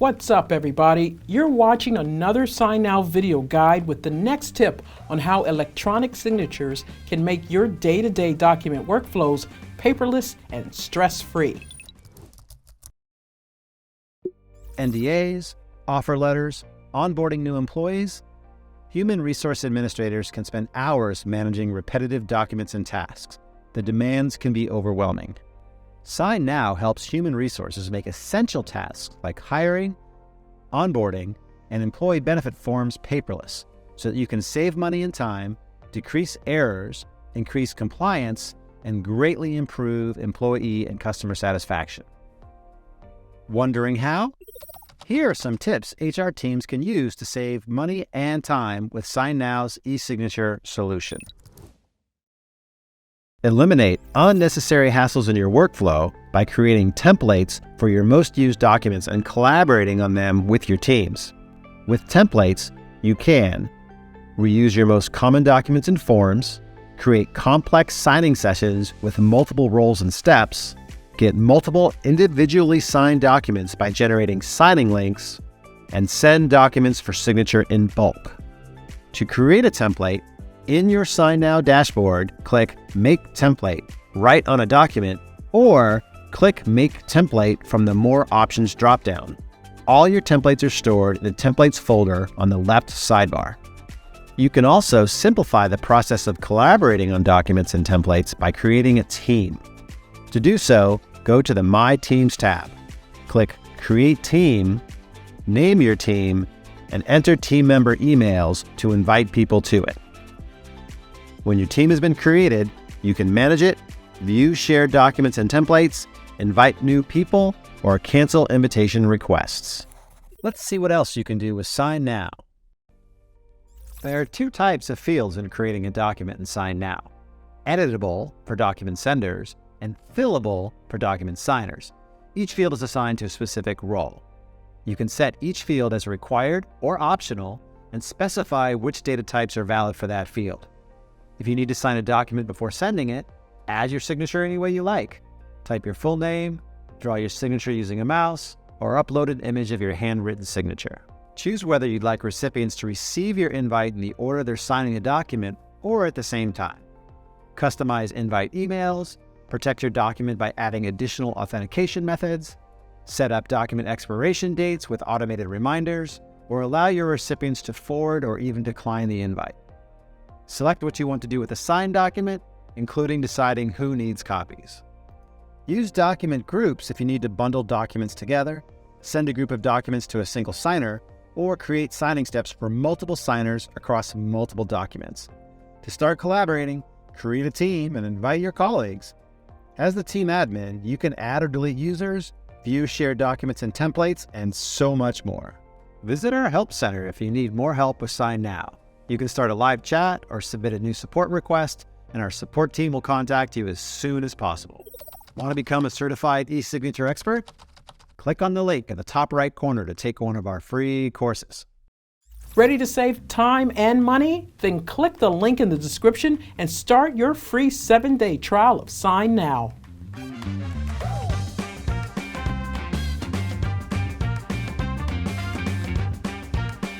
What's up, everybody? You're watching another signNow video guide with the next tip on how electronic signatures can make your day-to-day document workflows paperless and stress-free. NDAs, offer letters, onboarding new employees. Human resource administrators can spend hours managing repetitive documents and tasks. The demands can be overwhelming. signNow helps human resources make essential tasks like hiring, onboarding, and employee benefit forms paperless so that you can save money and time, decrease errors, increase compliance, and greatly improve employee and customer satisfaction. Wondering how? Here are some tips HR teams can use to save money and time with signNow's e-signature solution. Eliminate unnecessary hassles in your workflow by creating templates for your most used documents and collaborating on them with your teams. With templates, you can reuse your most common documents and forms, create complex signing sessions with multiple roles and steps, get multiple individually signed documents by generating signing links, and send documents for signature in bulk. To create a template, in your signNow dashboard, click Make Template right on a document, or click Make Template from the More Options dropdown. All your templates are stored in the Templates folder on the left sidebar. You can also simplify the process of collaborating on documents and templates by creating a team. To do so, go to the My Teams tab. Click Create Team, name your team, and enter team member emails to invite people to it. When your team has been created, you can manage it, view shared documents and templates, invite new people, or cancel invitation requests. Let's see what else you can do with signNow. There are two types of fields in creating a document in signNow: editable for document senders and fillable for document signers. Each field is assigned to a specific role. You can set each field as required or optional and specify which data types are valid for that field. If you need to sign a document before sending it, add your signature any way you like. Type your full name, draw your signature using a mouse, or upload an image of your handwritten signature. Choose whether you'd like recipients to receive your invite in the order they're signing a document or at the same time. Customize invite emails, protect your document by adding additional authentication methods, set up document expiration dates with automated reminders, or allow your recipients to forward or even decline the invite. Select what you want to do with a signed document, including deciding who needs copies. Use document groups if you need to bundle documents together, send a group of documents to a single signer, or create signing steps for multiple signers across multiple documents. To start collaborating, create a team and invite your colleagues. As the team admin, you can add or delete users, view shared documents and templates, and so much more. Visit our Help Center if you need more help with signNow. You can start a live chat or submit a new support request, and our support team will contact you as soon as possible. Want to become a certified e-signature expert? Click on the link in the top right corner to take one of our free courses. Ready to save time and money? Then click the link in the description and start your free 7-day trial of signNow.